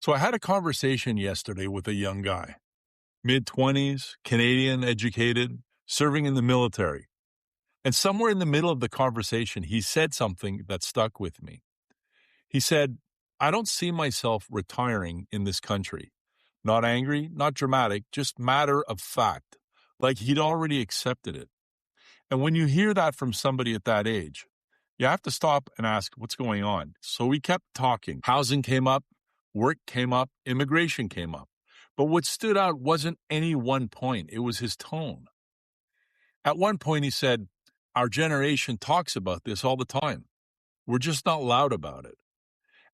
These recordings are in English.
So I had a conversation yesterday with a young guy, mid-20s, Canadian, educated, serving in the military. And somewhere in the middle of the conversation, he said something that stuck with me. He said, I don't see myself retiring in this country. Not angry, not dramatic, just matter of fact. Like he'd already accepted it. And when you hear that from somebody at that age, you have to stop and ask, what's going on? So we kept talking. Housing came up, work came up, immigration came up. But what stood out wasn't any one point. It was his tone. At one point, he said, our generation talks about this all the time. We're just not loud about it.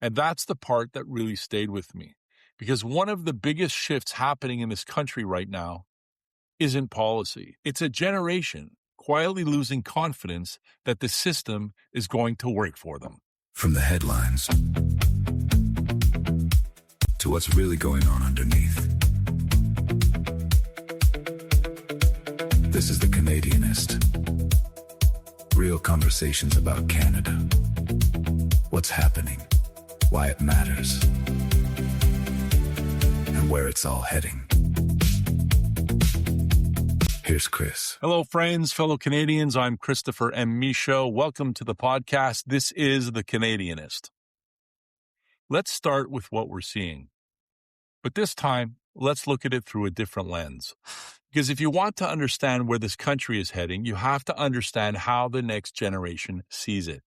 And that's the part that really stayed with me. Because one of the biggest shifts happening in this country right now isn't policy. It's a generation quietly losing confidence that the system is going to work for them. From the headlines to what's really going on underneath. This is The Canadianist. Real conversations about Canada. What's happening, why it matters, and where it's all heading. Here's Chris. Hello, friends, fellow Canadians. I'm Christopher M. Michaud. Welcome to the podcast. This is The Canadianist. Let's start with what we're seeing. But this time, let's look at it through a different lens. Because if you want to understand where this country is heading, you have to understand how the next generation sees it.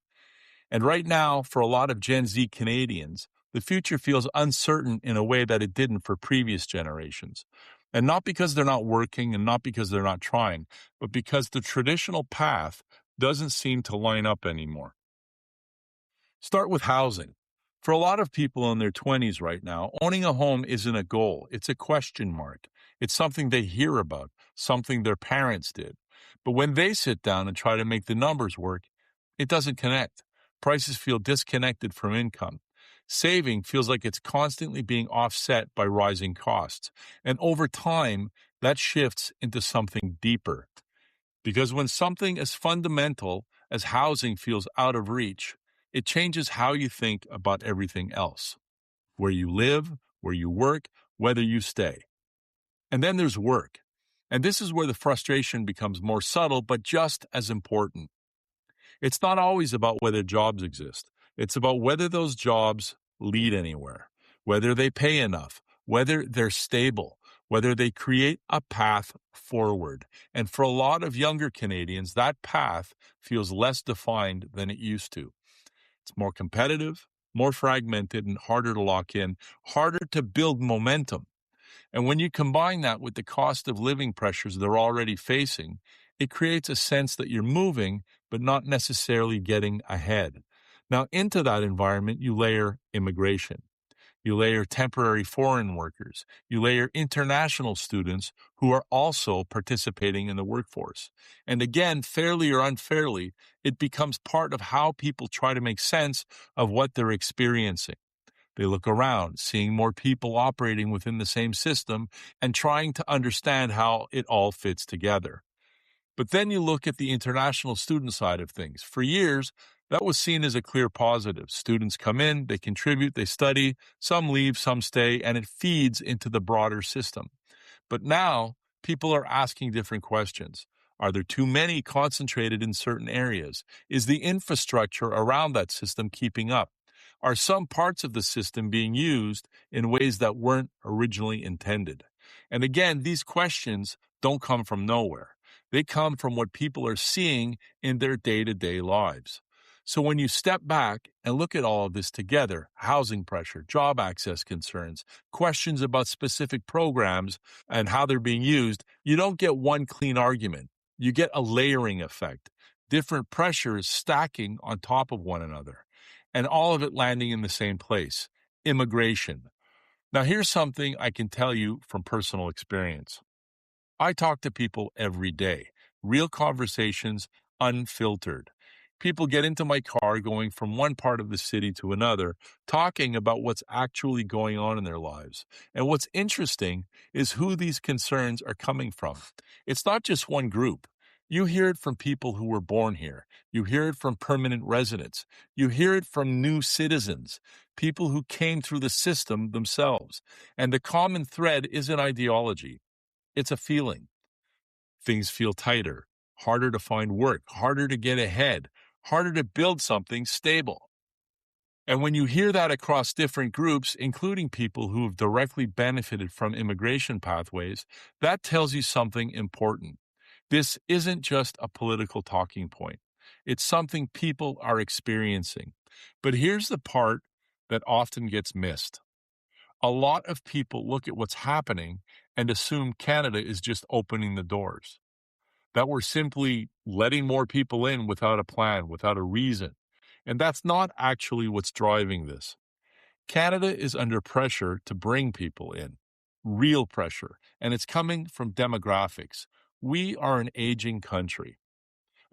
And right now, for a lot of Gen Z Canadians, the future feels uncertain in a way that it didn't for previous generations. And not because they're not working and not because they're not trying, but because the traditional path doesn't seem to line up anymore. Start with housing. For a lot of people in their 20s right now, owning a home isn't a goal. It's a question mark. It's something they hear about, something their parents did. But when they sit down and try to make the numbers work, it doesn't connect. Prices feel disconnected from income. Saving feels like it's constantly being offset by rising costs. And over time, that shifts into something deeper. Because when something as fundamental as housing feels out of reach, it changes how you think about everything else. Where you live, where you work, whether you stay. And then there's work. And this is where the frustration becomes more subtle, but just as important. It's not always about whether jobs exist. It's about whether those jobs lead anywhere, whether they pay enough, whether they're stable, whether they create a path forward. And for a lot of younger Canadians, that path feels less defined than it used to. It's more competitive, more fragmented, and harder to lock in, harder to build momentum. And when you combine that with the cost of living pressures they're already facing, it creates a sense that you're moving, but not necessarily getting ahead. Now, into that environment, you layer immigration. You layer temporary foreign workers. You layer international students who are also participating in the workforce. And again, fairly or unfairly, it becomes part of how people try to make sense of what they're experiencing. They look around, seeing more people operating within the same system and trying to understand how it all fits together. But then you look at the international student side of things. For years, that was seen as a clear positive. Students come in, they contribute, they study, some leave, some stay, and it feeds into the broader system. But now, people are asking different questions. Are there too many concentrated in certain areas? Is the infrastructure around that system keeping up? Are some parts of the system being used in ways that weren't originally intended? And again, these questions don't come from nowhere. They come from what people are seeing in their day-to-day lives. So when you step back and look at all of this together, housing pressure, job access concerns, questions about specific programs and how they're being used, you don't get one clean argument. You get a layering effect, different pressures stacking on top of one another, and all of it landing in the same place, immigration. Now, here's something I can tell you from personal experience. I talk to people every day, real conversations, unfiltered. People get into my car going from one part of the city to another, talking about what's actually going on in their lives. And what's interesting is who these concerns are coming from. It's not just one group. You hear it from people who were born here. You hear it from permanent residents. You hear it from new citizens, people who came through the system themselves. And the common thread isn't ideology, it's a feeling. Things feel tighter, harder to find work, harder to get ahead, harder to build something stable. And when you hear that across different groups, including people who have directly benefited from immigration pathways, that tells you something important. This isn't just a political talking point. It's something people are experiencing. But here's the part that often gets missed. A lot of people look at what's happening and assume Canada is just opening the doors, that we're simply letting more people in without a plan, without a reason. And that's not actually what's driving this. Canada is under pressure to bring people in, real pressure, and it's coming from demographics. We are an aging country.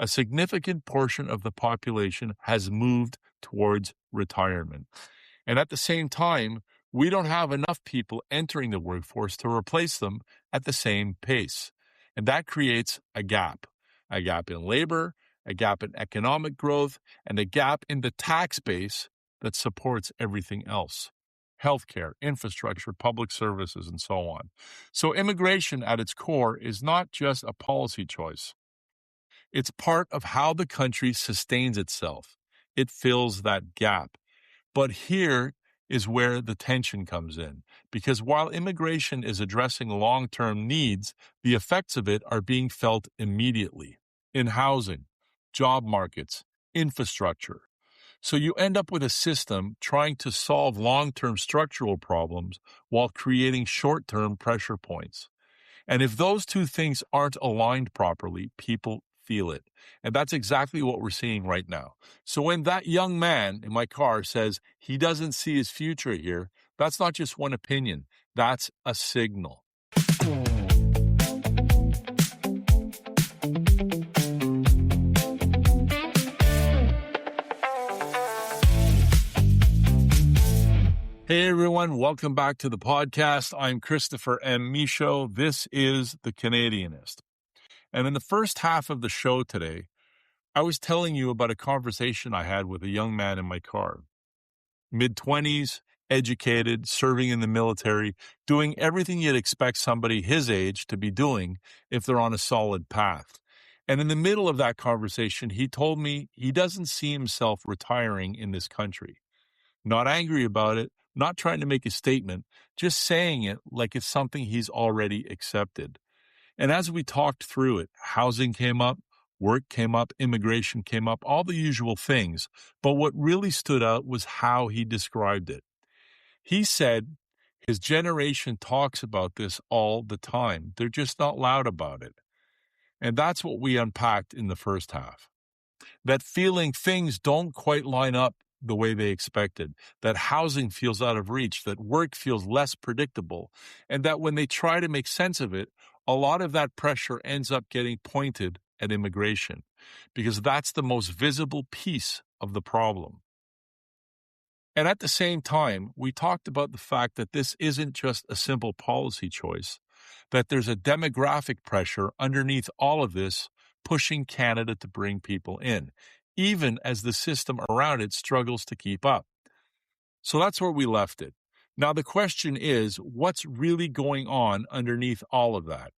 A significant portion of the population has moved towards retirement. And at the same time, we don't have enough people entering the workforce to replace them at the same pace. And that creates a gap in labor, a gap in economic growth, and a gap in the tax base that supports everything else: healthcare, infrastructure, public services, and so on. So immigration at its core is not just a policy choice. It's part of how the country sustains itself. It fills that gap. But here is where the tension comes in, because while immigration is addressing long-term needs, the effects of it are being felt immediately in housing, job markets, infrastructure. So you end up with a system trying to solve long-term structural problems while creating short-term pressure points. And if those two things aren't aligned properly, people feel it. And that's exactly what we're seeing right now. So when that young man in my car says he doesn't see his future here, that's not just one opinion, that's a signal. Hey everyone, welcome back to the podcast. I'm Christopher M. Michaud. This is The Canadianist. And in the first half of the show today, I was telling you about a conversation I had with a young man in my car. Mid-20s, educated, serving in the military, doing everything you'd expect somebody his age to be doing if they're on a solid path. And in the middle of that conversation, he told me he doesn't see himself retiring in this country. Not angry about it, not trying to make a statement, just saying it like it's something he's already accepted. And as we talked through it, housing came up, work came up, immigration came up, all the usual things. But what really stood out was how he described it. He said his generation talks about this all the time. They're just not loud about it. And that's what we unpacked in the first half. That feeling things don't quite line up the way they expected, that housing feels out of reach, that work feels less predictable, and that when they try to make sense of it, a lot of that pressure ends up getting pointed at immigration, because that's the most visible piece of the problem. And at the same time, we talked about the fact that this isn't just a simple policy choice, that there's a demographic pressure underneath all of this pushing Canada to bring people in, even as the system around it struggles to keep up. So that's where we left it. Now the question is, what's really going on underneath all of that?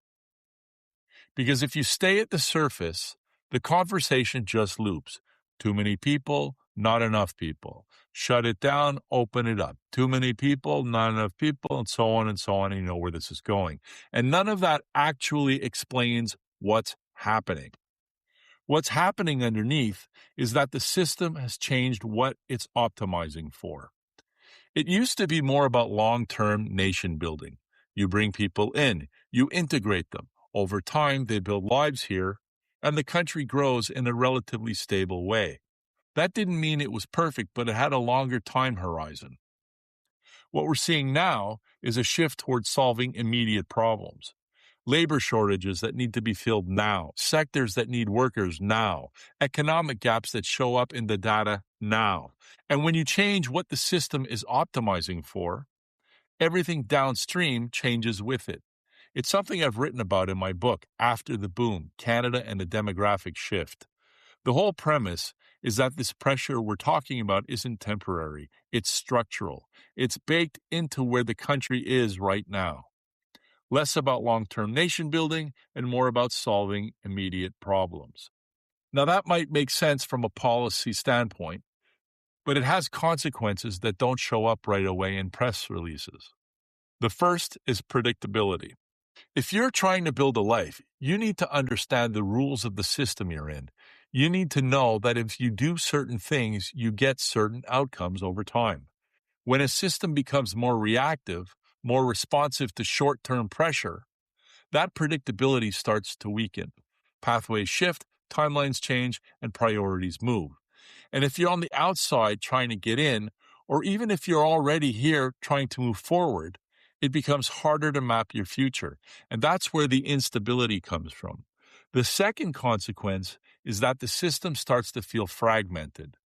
Because if you stay at the surface, the conversation just loops. Too many people, not enough people. Shut it down, open it up. Too many people, not enough people, and so on and so on. And you know where this is going. And none of that actually explains what's happening. What's happening underneath is that the system has changed what it's optimizing for. It used to be more about long-term nation building. You bring people in, you integrate them. Over time, they build lives here, and the country grows in a relatively stable way. That didn't mean it was perfect, but it had a longer time horizon. What we're seeing now is a shift towards solving immediate problems. Labor shortages that need to be filled now, sectors that need workers now, economic gaps that show up in the data now. And when you change what the system is optimizing for, everything downstream changes with it. It's something I've written about in my book, After the Boom, Canada and the Demographic Shift. The whole premise is that this pressure we're talking about isn't temporary, it's structural. It's baked into where the country is right now. Less about long-term nation building and more about solving immediate problems. Now, that might make sense from a policy standpoint, but it has consequences that don't show up right away in press releases. The first is predictability. If you're trying to build a life, you need to understand the rules of the system you're in. You need to know that if you do certain things, you get certain outcomes over time. When a system becomes more reactive, more responsive to short-term pressure, that predictability starts to weaken. Pathways shift, timelines change, and priorities move. And if you're on the outside trying to get in, or even if you're already here trying to move forward, it becomes harder to map your future. And that's where the instability comes from. The second consequence is that the system starts to feel fragmented.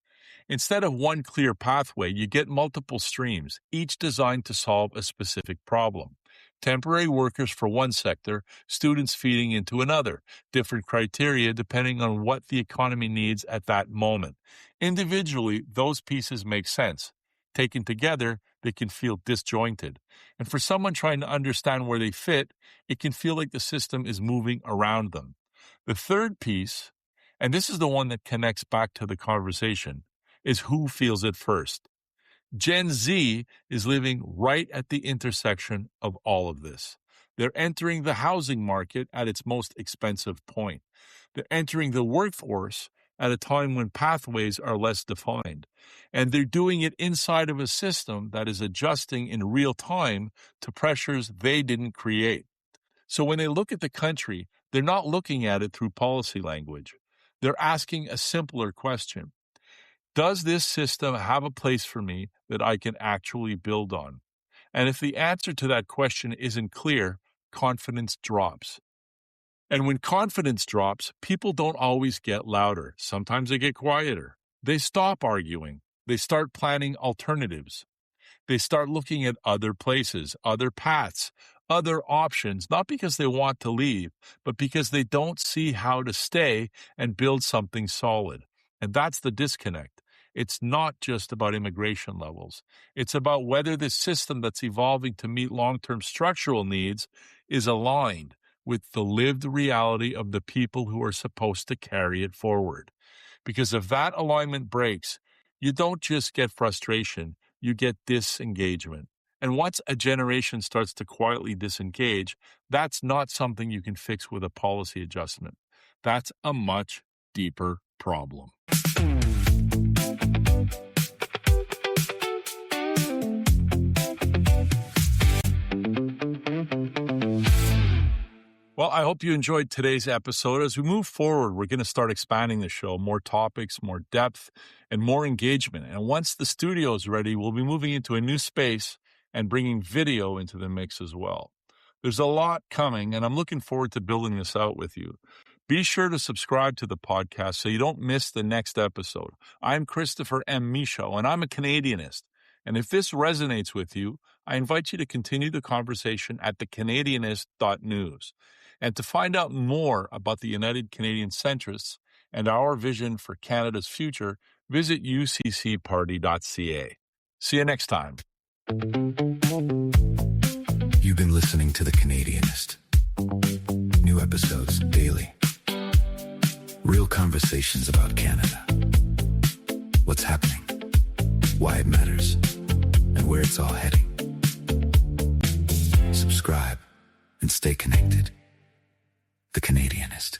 Instead of one clear pathway, you get multiple streams, each designed to solve a specific problem. Temporary workers for one sector, students feeding into another, different criteria depending on what the economy needs at that moment. Individually, those pieces make sense. Taken together, they can feel disjointed. And for someone trying to understand where they fit, it can feel like the system is moving around them. The third piece, and this is the one that connects back to the conversation, is who feels it first. Gen Z is living right at the intersection of all of this. They're entering the housing market at its most expensive point. They're entering the workforce at a time when pathways are less defined. And they're doing it inside of a system that is adjusting in real time to pressures they didn't create. So when they look at the country, they're not looking at it through policy language. They're asking a simpler question. Does this system have a place for me that I can actually build on? And if the answer to that question isn't clear, confidence drops. And when confidence drops, people don't always get louder. Sometimes they get quieter. They stop arguing. They start planning alternatives. They start looking at other places, other paths, other options, not because they want to leave, but because they don't see how to stay and build something solid. And that's the disconnect. It's not just about immigration levels. It's about whether the system that's evolving to meet long-term structural needs is aligned with the lived reality of the people who are supposed to carry it forward. Because if that alignment breaks, you don't just get frustration, you get disengagement. And once a generation starts to quietly disengage, that's not something you can fix with a policy adjustment. That's a much deeper problem. Well, I hope you enjoyed today's episode. As we move forward, we're going to start expanding the show, more topics, more depth, and more engagement. And once the studio is ready, we'll be moving into a new space and bringing video into the mix as well. There's a lot coming, and I'm looking forward to building this out with you. Be sure to subscribe to the podcast so you don't miss the next episode. I'm Christopher M. Michaud, and I'm a Canadianist. And if this resonates with you, I invite you to continue the conversation at thecanadianist.news. And to find out more about the United Canadian Centrists and our vision for Canada's future, visit uccparty.ca. See you next time. You've been listening to The Canadianist. New episodes daily. Real conversations about Canada. What's happening, why it matters, and where it's all heading. Subscribe and stay connected. The Canadianist.